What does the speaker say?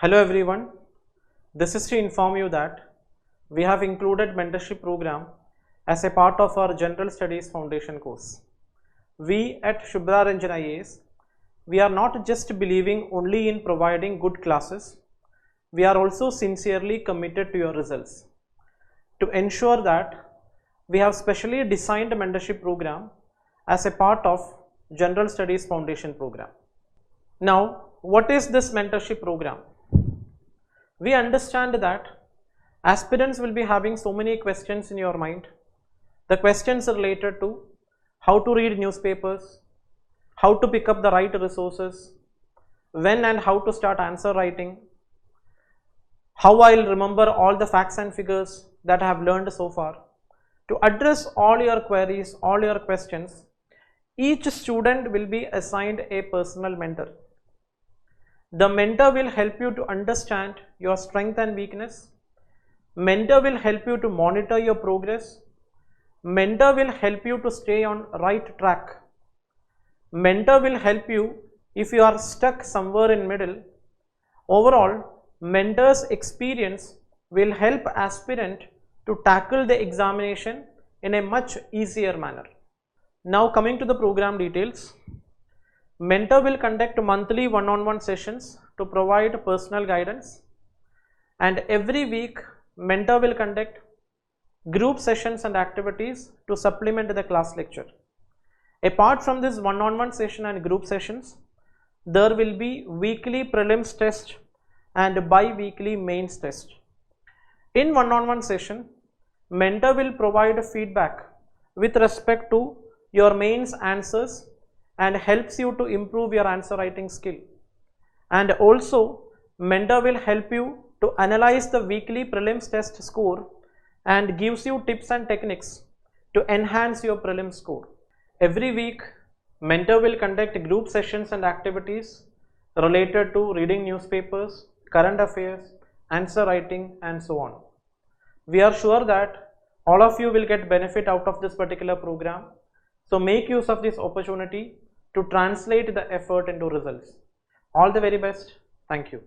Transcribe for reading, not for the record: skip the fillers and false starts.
Hello everyone, this is to inform you that we have included Mentorship Program as a part of our General Studies Foundation course. We at Shubhra Ranjan IAS, we are not just believing only in providing good classes, we are also sincerely committed to your results. To ensure that, we have specially designed a Mentorship Program as a part of General Studies Foundation Program. Now, what is this Mentorship Program? We understand that aspirants will be having so many questions in your mind. The questions are related to how to read newspapers, how to pick up the right resources, when and how to start answer writing, how I'll remember all the facts and figures that I have learned so far. To address all your queries, all your questions, each student will be assigned a personal mentor. The mentor will help you to understand your strength and weakness. Mentor will help you to monitor your progress. Mentor will help you to stay on right track. Mentor will help you if you are stuck somewhere in middle. Overall, mentor's experience will help aspirant to tackle the examination in a much easier manner. Now coming to the program details. Mentor will conduct monthly one-on-one sessions to provide personal guidance, and every week mentor will conduct group sessions and activities to supplement the class lecture. Apart from this one-on-one session and group sessions, there will be weekly prelims test and bi-weekly mains test. In one-on-one session, mentor will provide feedback with respect to your mains answers and helps you to improve your answer writing skill. And also, mentor will help you to analyze the weekly prelims test score and gives you tips and techniques to enhance your prelims score. Every week, mentor will conduct group sessions and activities related to reading newspapers, current affairs, answer writing, and so on. We are sure that all of you will get benefit out of this particular program. So make use of this opportunity to translate the effort into results. All the very best. Thank you.